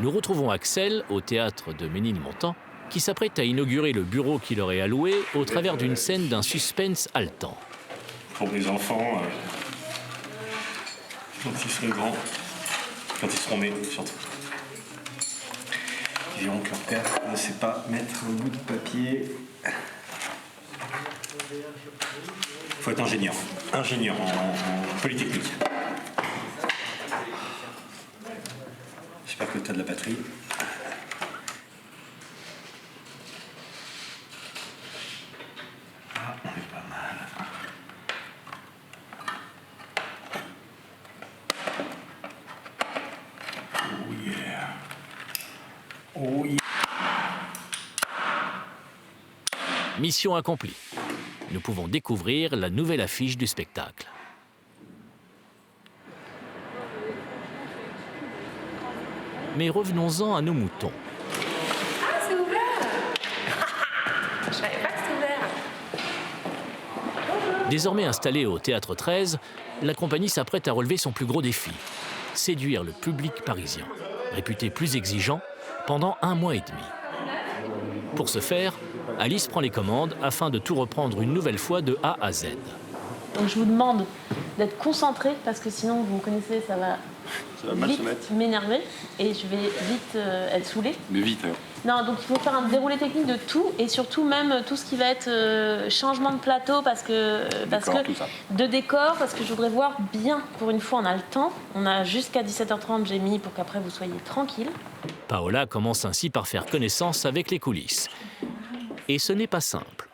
Nous retrouvons Axel au théâtre de Ménilmontant qui s'apprête à inaugurer le bureau qui leur est alloué au travers d'une scène d'un suspense haletant. Pour mes enfants, quand ils seront grands, quand ils seront nés surtout, ils verront que leur père ne sait pas mettre un bout de papier. Il faut être ingénieur en polytechnique. J'espère que tu as de la batterie. Ah, on est pas mal. Oh yeah. Oh yeah. Mission accomplie. Nous pouvons découvrir la nouvelle affiche du spectacle. Mais revenons-en à nos moutons. Ah, c'est ouvert. Je savais pas que c'était ouvert. Désormais installée au Théâtre 13, la compagnie s'apprête à relever son plus gros défi, séduire le public parisien, réputé plus exigeant, pendant 1 mois et demi. Pour ce faire, Alice prend les commandes afin de tout reprendre une nouvelle fois de A à Z. Donc je vous demande d'être concentré parce que sinon, vous me connaissez, ça va mal se vite mettre. m'énerver et je vais vite être saoulée. Mais vite, hein. Non, donc il faut faire un déroulé technique de tout et surtout même tout ce qui va être changement de plateau parce que tout ça. de décor parce que je voudrais voir bien. Pour une fois, on a le temps. On a jusqu'à 17h30, j'ai mis pour qu'après vous soyez tranquille. Paola commence ainsi par faire connaissance avec les coulisses. Et ce n'est pas simple.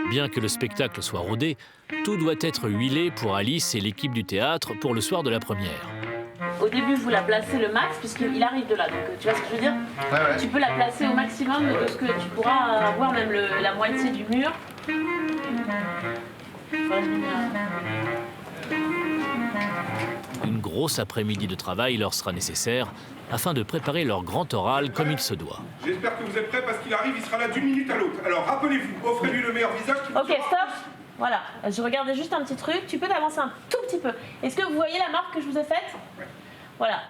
Bien que le spectacle soit rodé, tout doit être huilé pour Alice et l'équipe du théâtre pour le soir de la première. Au début, vous la placez le max puisqu'il arrive de là. Donc tu vois ce que je veux dire ? Ouais. Tu peux la placer au maximum de ce que tu pourras avoir même la moitié du mur. Une grosse après-midi de travail leur sera nécessaire afin de préparer leur grand oral comme il se doit. J'espère que vous êtes prêts parce qu'il arrive, il sera là d'une minute à l'autre. Alors rappelez-vous, offrez-lui le meilleur visage qui vous Ok, sera- stop. Voilà, je regardais juste un petit truc. Tu peux t'avancer un tout petit peu. Est-ce que vous voyez la marque que je vous ai faite ? Voilà.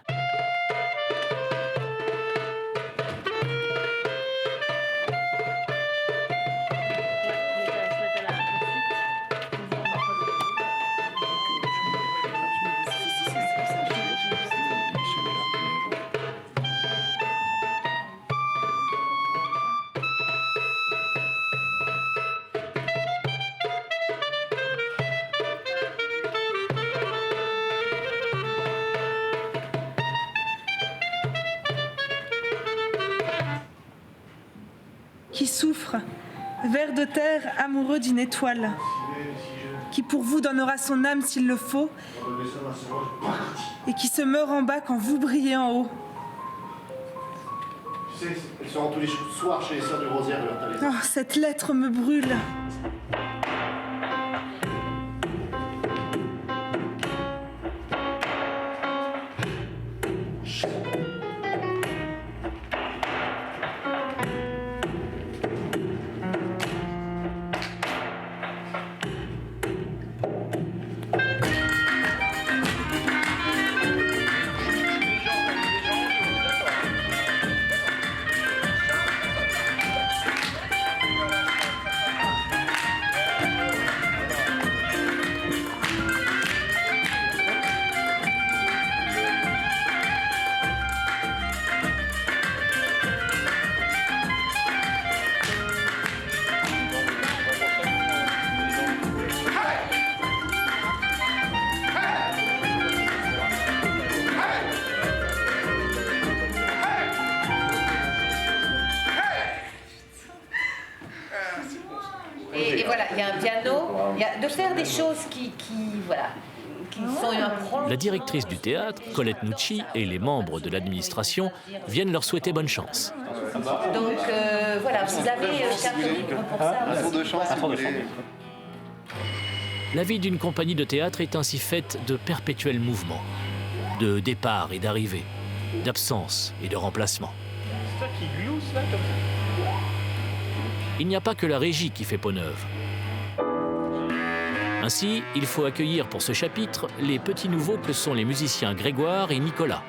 Qui souffre, ver de terre amoureux d'une étoile, qui pour vous donnera son âme s'il le faut, et qui se meurt en bas quand vous brillez en haut. Tu sais, elles seront tous les soirs chez les sœurs du Rosière de leur taler. Oh, cette lettre me brûle. Et voilà, il y a un piano, de faire des choses qui sont un problème. La directrice du théâtre, Colette Nucci, et les membres de l'administration viennent leur souhaiter bonne chance. Donc voilà, vous avez chaque livre pour ça. Un tour de chance. La vie d'une compagnie de théâtre est ainsi faite de perpétuels mouvements. de départ et d'arrivée, d'absence et de remplacement. C'est toi qui glousse là comme ça. Il n'y a pas que la régie qui fait peau neuve. Ainsi, il faut accueillir pour ce chapitre les petits nouveaux que sont les musiciens Grégoire et Nicolas.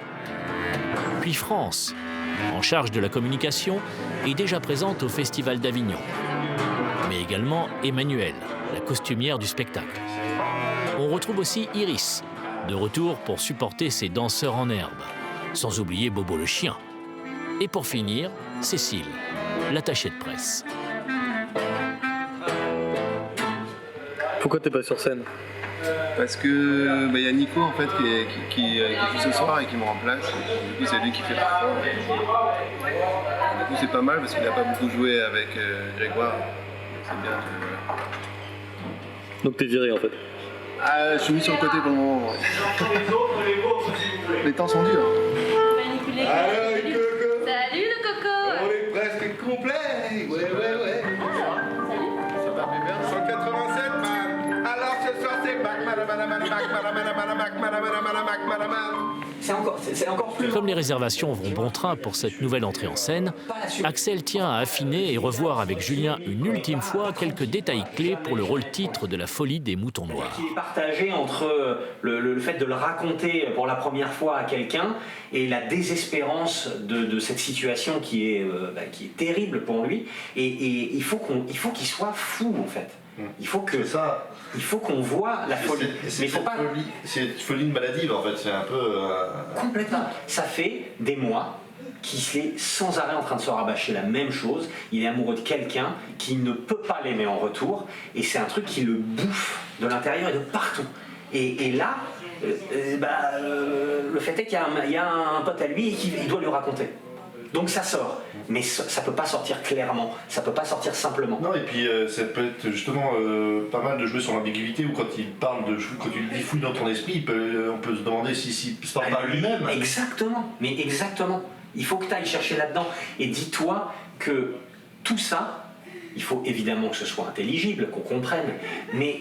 Puis France, en charge de la communication, est déjà présente au Festival d'Avignon. Mais également Emmanuelle, la costumière du spectacle. On retrouve aussi Iris, de retour pour supporter ses danseurs en herbe, sans oublier Bobo le chien. Et pour finir, Cécile, l'attachée de presse. Pourquoi t'es pas sur scène? Parce que y a Nico en fait qui joue ce soir et qui me remplace. Du coup c'est lui qui fait le performance. Du coup c'est pas mal parce qu'il a pas beaucoup joué avec Grégoire. C'est bien. Voilà. Donc t'es viré en fait? Ah, je suis mis sur le côté pour le moment. Les temps sont durs. Alors, les cocos. Salut le coco. On est presque complet. Ouais. 187, man. Alors ce soir c'est bac, C'est encore plus... Comme les réservations vont bon train pour cette nouvelle entrée en scène, Axel tient à affiner et revoir avec Julien une ultime fois quelques détails clés pour le rôle-titre de La Folie des Moutons Noirs. Qui est partagé entre le fait de le raconter pour la première fois à quelqu'un et la désespérance de cette situation qui est terrible pour lui. Et il faut qu'il soit fou en fait. Il faut qu'on voit la folie. Mais faut pas. C'est une folie de maladie en fait. C'est un peu. Complètement. Ça fait des mois qu'il est sans arrêt en train de se rabâcher la même chose. Il est amoureux de quelqu'un qui ne peut pas l'aimer en retour. Et c'est un truc qui le bouffe de l'intérieur et de partout. Et là, le fait est qu'il y a un pote à lui et qu'il doit lui raconter. Donc ça sort, mais ça peut pas sortir clairement, ça peut pas sortir simplement. Non, et puis ça peut être justement pas mal de jouer sur l'ambiguïté, ou quand il parle quand tu le fouilles dans ton esprit, on peut se demander s'il se parle pas lui-même. Exactement, mais exactement. Il faut que tu ailles chercher là-dedans. Et dis-toi que tout ça, il faut évidemment que ce soit intelligible, qu'on comprenne, mais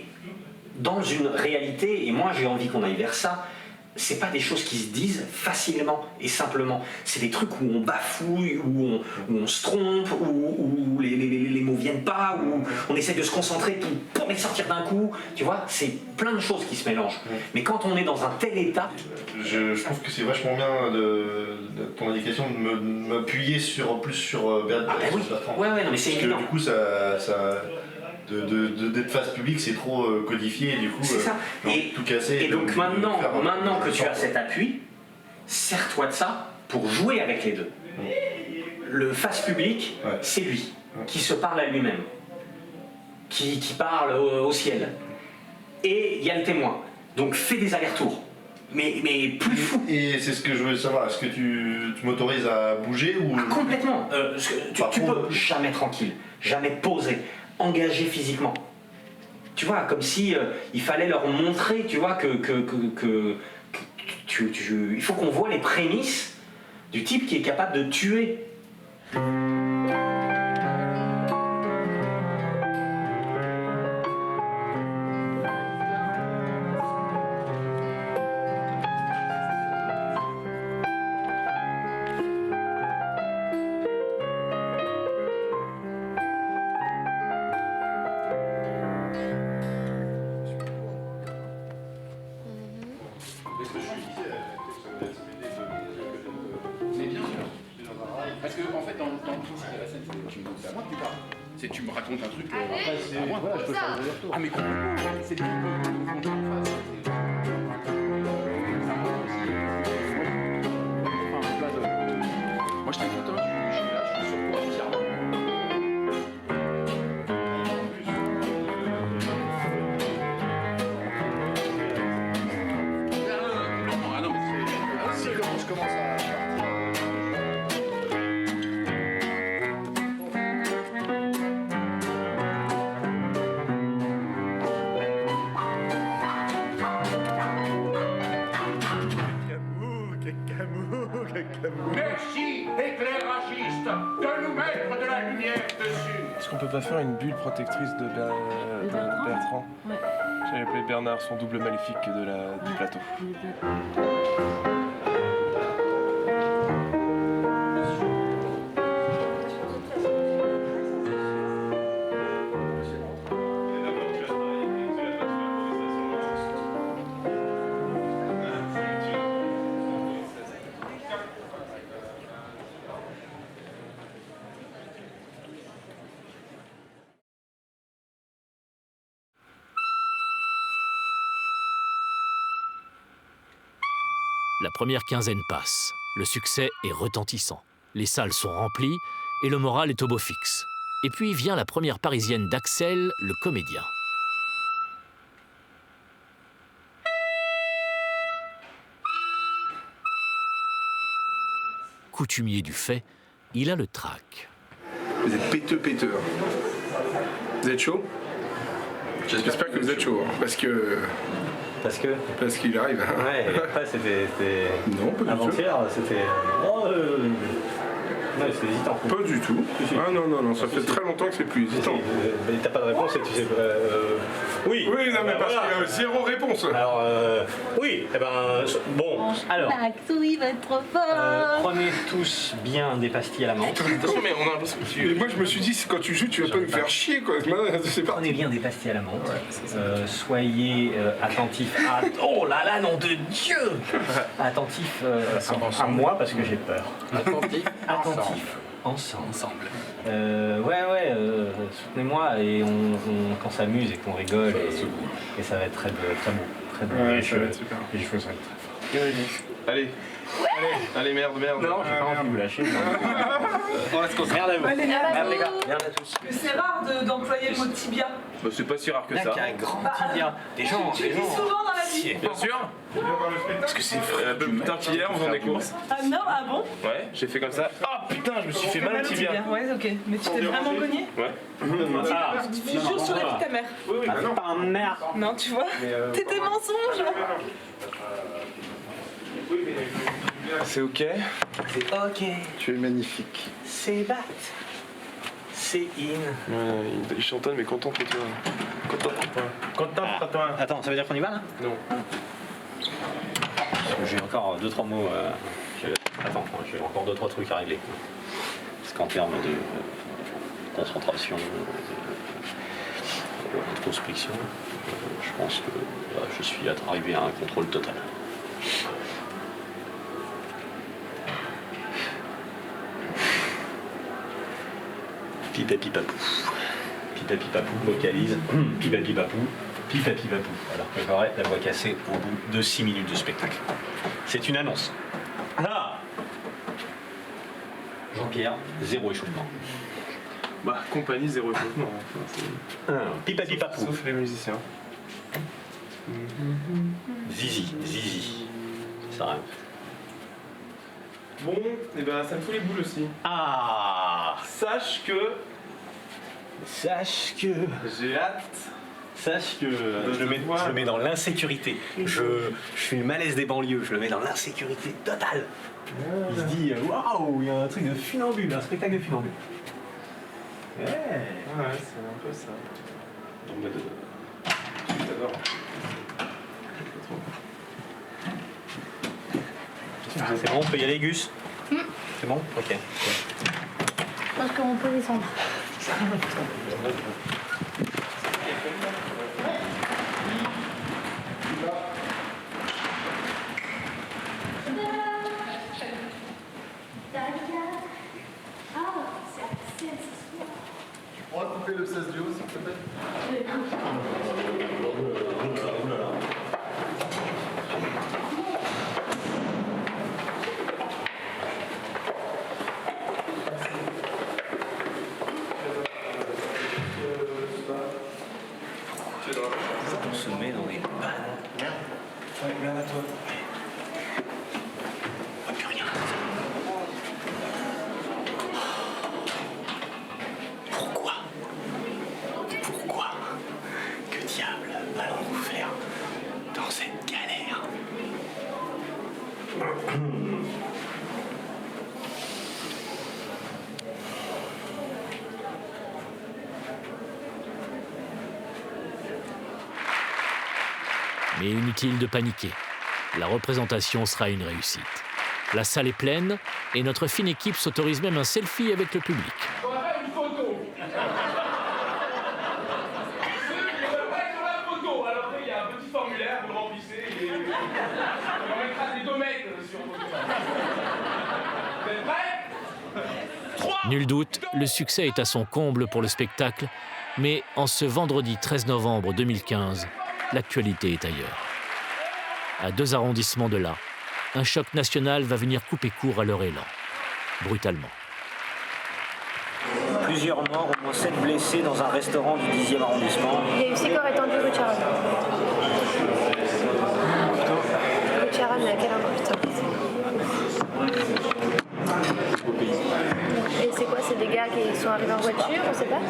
dans une réalité, et moi j'ai envie qu'on aille vers ça, c'est pas des choses qui se disent facilement et simplement. C'est des trucs où on bafouille, où on se trompe, où les mots viennent pas, où on essaie de se concentrer pour les sortir d'un coup. Tu vois, c'est plein de choses qui se mélangent. Mais quand on est dans un tel état... Je trouve que c'est vachement bien de ton indication de m'appuyer plus sur Bertrand. Ah ben oui, ouais, non, mais c'est évident. Du coup, d'être face publique, c'est trop codifié, et du coup, c'est ça. tout casser. Et donc maintenant que tu as cet appui, sers-toi de ça pour jouer avec les deux. Le face public, c'est lui, qui se parle à lui-même, qui parle au ciel. Et il y a le témoin. Donc fais des allers-retours. Mais plus fou. Et c'est ce que je veux savoir, est-ce que tu m'autorises à bouger ou... Complètement. Tu peux jamais tranquille, jamais posé, engagé physiquement. Tu vois, comme si il fallait leur montrer, tu vois, il faut qu'on voit les prémices du type qui est capable de tuer. Parce que en fait dans le principe de la scène, c'est à moi que tu parles. C'est tu me racontes un truc. Après c'est moi. Voilà, je peux faire des retours. Ah mais complètement. C'est lui qui peut en face. Moi je t'écoute, je suis là, je suis sur toi entièrement. Ah non mais c'est. Je commence à... Merci, éclairagiste, de nous mettre de la lumière dessus. Est-ce qu'on peut pas faire une bulle protectrice de Bertrand? Ouais. appeler Bernard, son double maléfique du plateau. La première quinzaine passe. Le succès est retentissant. Les salles sont remplies et le moral est au beau fixe. Et puis vient la première parisienne d'Axel, le comédien. Coutumier du fait, il a le trac. Vous êtes péteux. Vous êtes chaud? J'espère que vous êtes chaud, hein, parce qu'il arrive. Ouais, après c'était. Non, pas du tout. Avant-hier, c'était. Oh, ouais, c'était hésitant. Pas du tout. Ah non, ça fait très longtemps que c'est plus hésitant. Mais t'as pas de réponse et tu sais. Oui. Oui, non, mais parce qu'il y a zéro réponse. Alors, oui, eh ben, bon, alors. Oui, va être trop fort. Prenez tous bien des pastilles à la menthe. Attention, mais on a l'impression que tu. Moi, je me suis dit, quand tu joues, tu vas pas me faire chier, quoi. C'est pas. Prenez bien des pastilles à la menthe. Soyez attentifs à. Oh là là, nom de Dieu! Attentifs à moi parce que j'ai peur. Attentifs ensemble. Soutenez-moi et on s'amuse et qu'on rigole et ça va être très beau. Ouais, ça va être super. Les cheveux sont très forts. Allez, merde. Non, j'ai pas envie de vous lâcher. On va se concentrer. Merde à vous. Allez, Merde les gars. Merde à tous. C'est rare d'employer le mot tibia. Bah, c'est pas si rare que Là, ça. qu'il y a un grand tibia. Des gens. Tu le dis souvent dans la vie. Bien sûr. Parce que c'est vrai. Putain, qu'hier, on faisait des courses. Ah non, ah bon? Ouais, j'ai fait comme ça. Ah putain, je me suis fait mal au tibia. Ouais, ok. Mais tu t'es vraiment cogné? Ouais. Tu jures sur la vie de ta mère. Oui, pas un merde. Non, tu vois? T'étais mensonge. C'est ok. C'est ok. Tu es magnifique. C'est bat. C'est in. Ouais, il chantonne, mais contemple-toi. Contemple-toi. Attends, ça veut dire qu'on y va là? Non. Parce que j'ai encore 2-3 mots. Attends, j'ai encore 2-3 trucs à régler. Parce qu'en termes de concentration, d'introspection, je pense que je suis arrivé à un contrôle total. Pipapipapou. Pipapipapou vocalise. Pipapipapou. Pipapipapou. Alors que j'aurai la voix cassée au bout de 6 minutes de spectacle. C'est une annonce. Ah Jean-Pierre, 0 échauffement. Bah, compagnie, 0 échauffement. Pipapipapou. Sauf les musiciens. Zizi. Ça rime. Bon, et ben ça me fout les boules aussi. Ah Sache que j'ai hâte. Sache que je le mets dans l'insécurité. Je suis le malaise des banlieues, je le mets dans l'insécurité totale. Il se dit waouh, il y a un truc de funambule, un spectacle de funambule. Ouais, c'est un peu ça. En mode. J'adore. C'est bon, on peut y aller, Gus? C'est bon? Ok. Je pense qu'on peut descendre. Tu pourras couper le 16 du haut, s'il te plaît? On se met dans les pannes. Ouais, merde à toi. Plus rien. Pourquoi? Que diable allons-nous faire dans cette galère? Mais inutile de paniquer. La représentation sera une réussite. La salle est pleine et notre fine équipe s'autorise même un selfie avec le public. On va faire une photo. Alors après, il y a un petit formulaire, vous le remplissez et on mettra des domaines sur votre photo. Vous êtes prêts? Nul doute, le succès est à son comble pour le spectacle, mais en ce vendredi 13 novembre 2015, l'actualité est ailleurs. À 2 arrondissements de là, un choc national va venir couper court à leur élan, brutalement. Plusieurs morts, au moins 7 blessés dans un restaurant du 10e arrondissement. Il y a eu 6 corps étendus rue Charonne. Rue Charonne, mais à quel endroit, putain? Et c'est quoi, c'est des gars qui sont arrivés en voiture, on sait pas?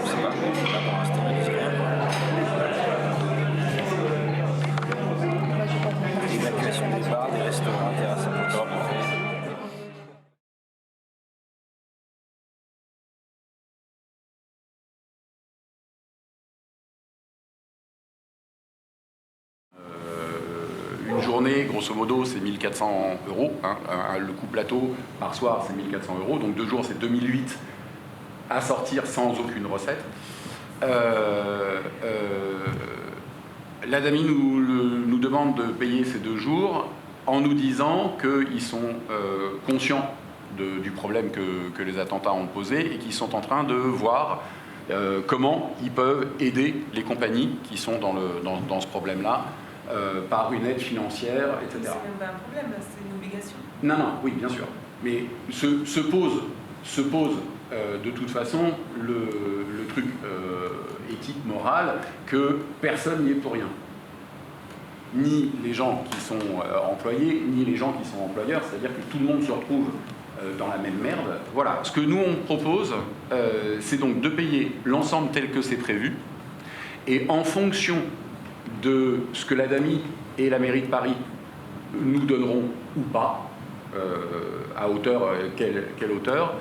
Évacuation des bars, des restaurants, terrasses à moteur, Une journée, grosso modo, c'est 1 400 €. Hein. Le coût plateau par soir, c'est 1 400 €. Donc 2 jours, c'est 2008 à sortir sans aucune recette. La DAMI nous demande de payer ces 2 jours en nous disant qu'ils sont conscients du problème que les attentats ont posé et qu'ils sont en train de voir comment ils peuvent aider les compagnies qui sont dans ce problème-là par une aide financière, etc. C'est même pas un problème, c'est une obligation. Non, oui, bien sûr. Mais se pose de toute façon le truc éthique, moral, que personne n'y est pour rien. Ni les gens qui sont employés, ni les gens qui sont employeurs, c'est-à-dire que tout le monde se retrouve dans la même merde. Voilà, ce que nous on propose, c'est donc de payer l'ensemble tel que c'est prévu, et en fonction de ce que la DAMI et la mairie de Paris nous donneront ou pas, à hauteur, quelle hauteur,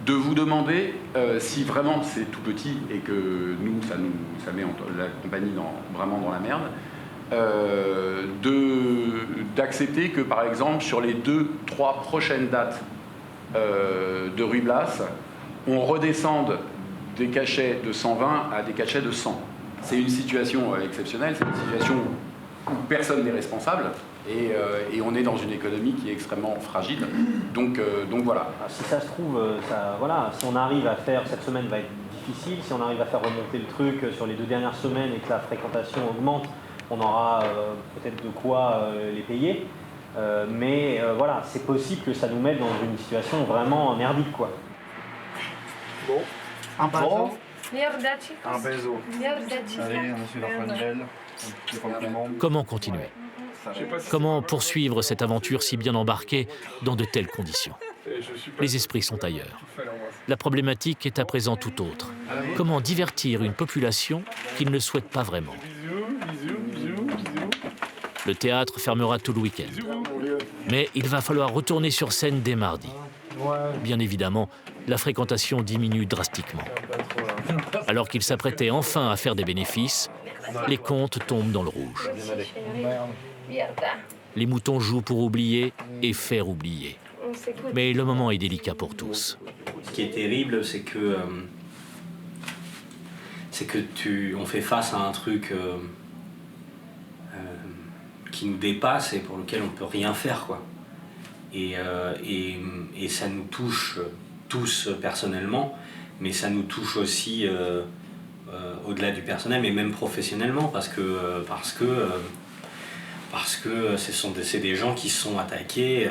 de vous demander si vraiment c'est tout petit et que nous, ça met la compagnie vraiment dans la merde, d'accepter que par exemple sur les 2-3 prochaines dates de Ruy Blas, on redescende des cachets de 120 à des cachets de 100. C'est une situation exceptionnelle, c'est une situation où personne n'est responsable. Et on est dans une économie qui est extrêmement fragile. Donc voilà. Si ça se trouve, voilà, si on arrive à faire, cette semaine va être difficile, si on arrive à faire remonter le truc sur les 2 dernières semaines et que la fréquentation augmente, on aura peut-être de quoi les payer. Mais voilà, c'est possible que ça nous mette dans une situation vraiment merdique, quoi. Bon. Un bon. Un baiso. Allez, monsieur Lafondel. Comment continuer? Comment poursuivre cette aventure si bien embarquée dans de telles conditions? Les esprits sont ailleurs. La problématique est à présent tout autre. Comment divertir une population qui ne le souhaite pas vraiment? Le théâtre fermera tout le week-end. Mais il va falloir retourner sur scène dès mardi. Bien évidemment, la fréquentation diminue drastiquement. Alors qu'il s'apprêtait enfin à faire des bénéfices, les comptes tombent dans le rouge. Les moutons jouent pour oublier et faire oublier. Mais le moment est délicat pour tous. Ce qui est terrible, c'est que on fait face à un truc qui nous dépasse et pour lequel on ne peut rien faire, quoi. Et ça nous touche tous personnellement, mais ça nous touche aussi au-delà du personnel, mais même professionnellement, parce que c'est des gens qui sont attaqués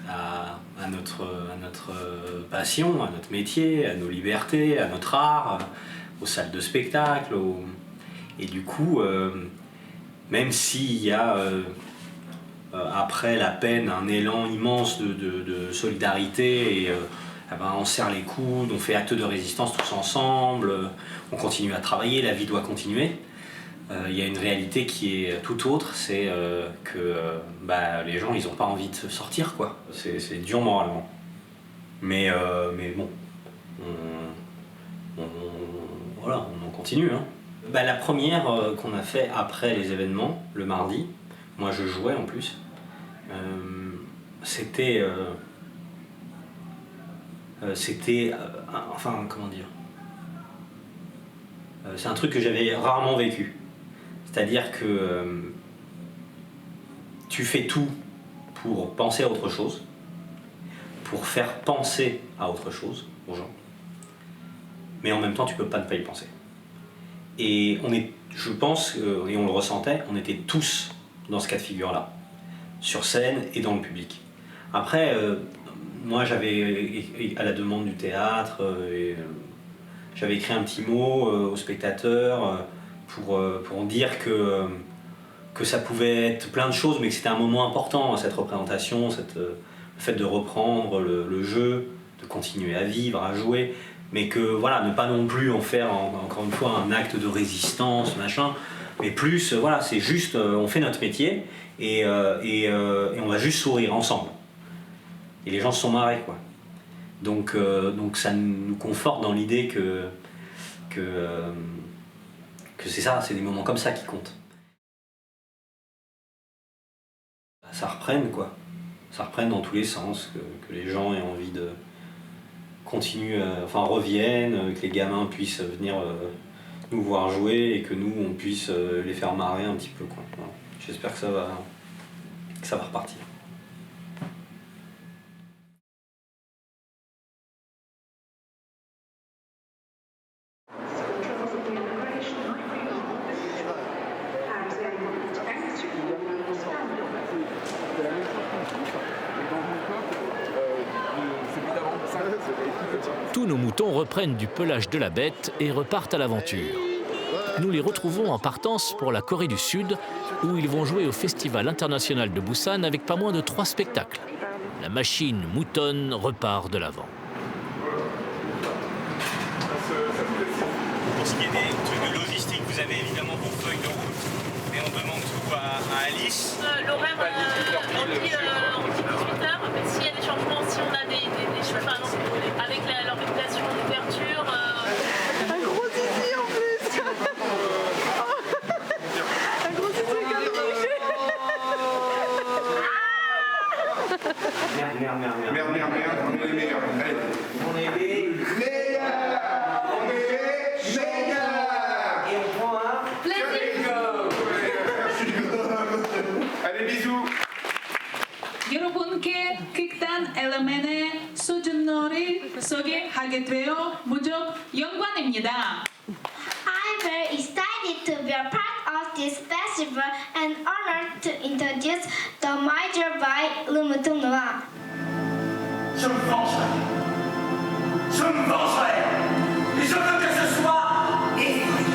à notre passion, à notre métier, à nos libertés, à notre art, aux salles de spectacle. Et du coup, même s'il y a après la peine un élan immense de solidarité, et on serre les coudes, on fait acte de résistance tous ensemble, on continue à travailler, la vie doit continuer. Il y a une réalité qui est tout autre, c'est que les gens ils n'ont pas envie de sortir, quoi. C'est dur moralement. Mais bon, voilà, on en continue, hein. La première qu'on a fait après les événements, le mardi, moi je jouais en plus, c'était enfin comment dire, c'est un truc que j'avais rarement vécu. C'est-à-dire que tu fais tout pour penser à autre chose, pour faire penser à autre chose aux gens, mais en même temps tu peux pas ne pas y penser. Et je pense, et on le ressentait, on était tous dans ce cas de figure-là, sur scène et dans le public. Après, moi j'avais, à la demande du théâtre, j'avais écrit un petit mot aux spectateurs pour dire que ça pouvait être plein de choses, mais que c'était un moment important, cette représentation, le fait de reprendre le jeu, de continuer à vivre, à jouer, mais que voilà, ne pas non plus en faire encore une fois un acte de résistance, machin, mais plus, voilà, c'est juste, on fait notre métier et on va juste sourire ensemble. Et les gens se sont marrés, quoi. Donc ça nous conforte dans l'idée que c'est ça, c'est des moments comme ça qui comptent. Ça reprenne, quoi. Ça reprenne dans tous les sens, que les gens aient envie de continuer, reviennent, que les gamins puissent venir nous voir jouer et que nous, on puisse les faire marrer un petit peu, quoi. Voilà. J'espère que ça va repartir. Tous nos moutons reprennent du pelage de la bête et repartent à l'aventure. Nous les retrouvons en partance pour la Corée du Sud, où ils vont jouer au Festival international de Busan avec pas moins de 3 spectacles. La machine moutonne repart de l'avant. Pour ce qui est des trucs de logistique, vous avez évidemment vos feuilles de route, et on demande tout à Alice. L'horaire, on dit 18h, mais s'il y a des changements, si on a des choses, par exemple, avec l'organisation d'ouverture. Un gros zizi en plus. Un gros zizi comme Merde, on est les meilleurs. Allez. On est les meilleurs. On est les meilleurs. Et on prend un Allez, bisous. 여러분께 극단 엘레멘의 수준놀이 소개하게 되어 무척 영광입니다. I'm very excited to be a part of this festival and honored to introduce the major by Le Mouton Noir. Je me vengerai. Je me vengerai. Et je veux que ce soit effrayant.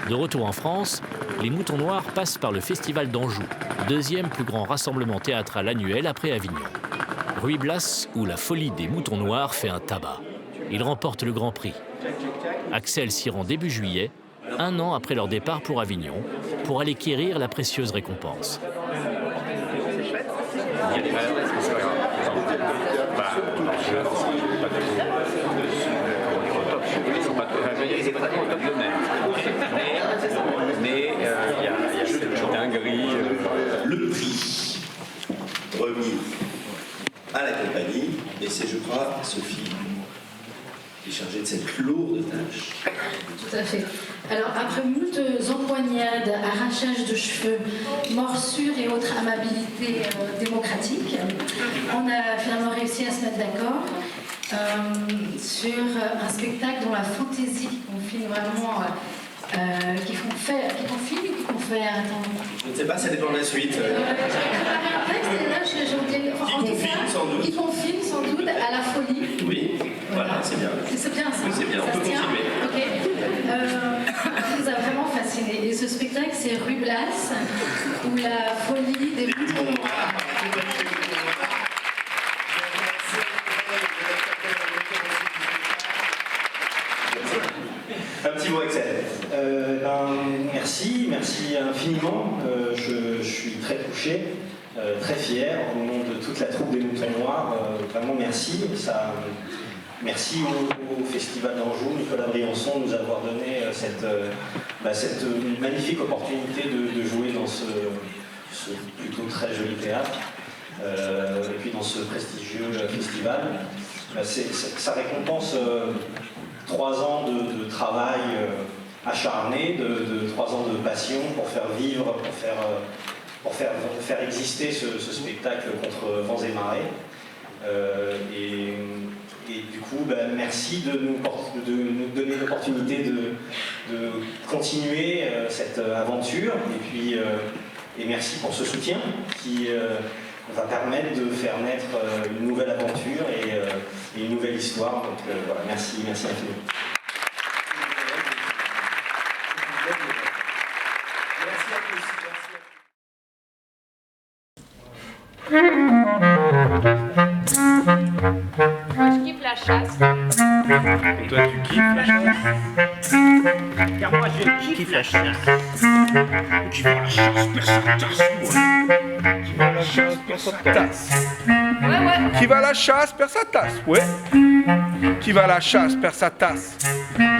De retour en France, les Moutons Noirs passent par le Festival d'Anjou, deuxième plus grand rassemblement théâtral annuel après Avignon. Ruy Blas, où la folie des Moutons Noirs fait un tabac. Ils remportent le Grand Prix. Axel s'y rend début juillet, 1 an après leur départ pour Avignon, pour aller quérir la précieuse récompense. Mais il y a cette dinguerie. Le prix remis à la compagnie, et c'est, je crois, Sophie qui est chargée de cette lourde tâche. Tout à fait. Alors, après moult empoignades, arrachage de cheveux, morsures et autres amabilités démocratiques, on a finalement réussi à se mettre d'accord sur un spectacle dont la fantaisie qui confine vraiment, qui Je ne sais pas, ça dépend de la suite. J'avais préparé un texte et là qui confine sans doute à la folie. Oui, voilà, c'est bien. C'est bien ça. Oui, c'est bien, ça on peut continuer. Ok. Ça nous a vraiment fasciné. Et ce spectacle, c'est Ruy Blas, où la folie des moutons noirs. mot, Axel. Merci infiniment. Je suis très touché, très fier au nom de toute la troupe des Moutons Noirs. Vraiment merci. Merci au Festival d'Anjou, Nicolas Briançon, de nous avoir donné cette magnifique opportunité de jouer dans ce plutôt très joli théâtre et puis dans ce prestigieux festival. Ça récompense 3 ans de travail acharné, de 3 ans de passion pour faire vivre, pour faire exister ce spectacle contre vents et marées. Et du coup, merci de nous donner l'opportunité de continuer cette aventure. Et merci pour ce soutien qui va permettre de faire naître une nouvelle aventure et une nouvelle histoire. Donc voilà, merci infiniment. Je kiffe la chasse. Et toi, tu kiffes la chasse? Car moi, je kiffe la chasse. Qui va à la chasse, personne tasse. Qui va à la chasse, personne tasse. Qui va à la chasse, perd sa tasse, ouais. Qui va à la chasse, perd sa tasse.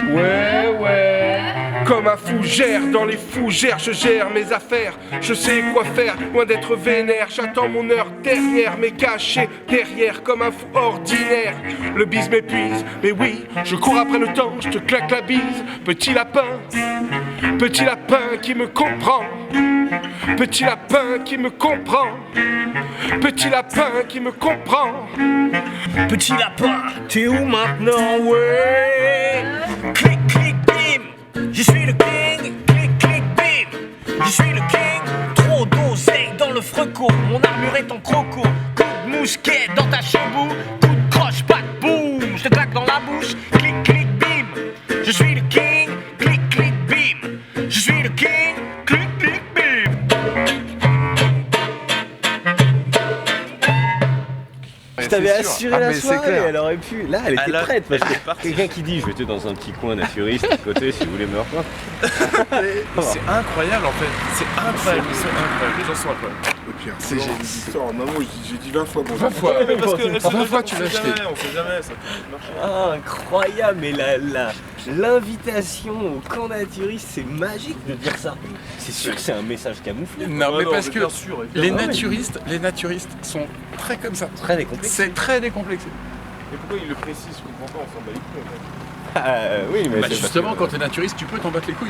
Ouais. Comme un fougère, dans les fougères, je gère mes affaires. Je sais quoi faire, loin d'être vénère. J'attends mon heure dernière, mais caché derrière, comme un fou ordinaire. Le bise m'épuise, mais oui, je cours après le temps, je te claque la bise. Petit lapin qui me comprend. Petit lapin qui me comprend. Petit lapin qui me comprend. Petit lapin, t'es où maintenant, ouais? Clic, clic, bim, je suis le king. Clic, clic, bim, je suis le king. Trop d'oseille dans le freco, mon armure est en croco. Coup de mousquet dans ta chebou, coup de croche, pas de boum, je te claque dans la bouche. Clic, clic, bim, je suis le king. Clic, clic, bim, je suis le king. Clic, clic, bim. Je t'avais assuré la soirée, elle aurait pu. Là, elle était prête parce que quelqu'un qui dit je vais être dans un petit coin naturiste à côté si vous voulez me reprendre. C'est incroyable en fait, c'est incroyable, ils sont incroyables, les gens sont incroyables. Et puis c'est génial. Maman, j'ai dit 20 fois. 20 fois, parce que 20 fois tu l'as acheté. On sait jamais, ça peut marcher. Ah, incroyable, mais l'invitation au camp naturiste, c'est magique de dire ça. C'est sûr que c'est un message camouflé. Non, mais parce que les naturistes sont très comme ça. Très décomplexés. C'est très décomplexé. Et pourquoi il le précise? Je comprends pas, on s'en bat les couilles en fait. Oui, mais justement, quand t'es naturiste, tu peux t'en battre les couilles.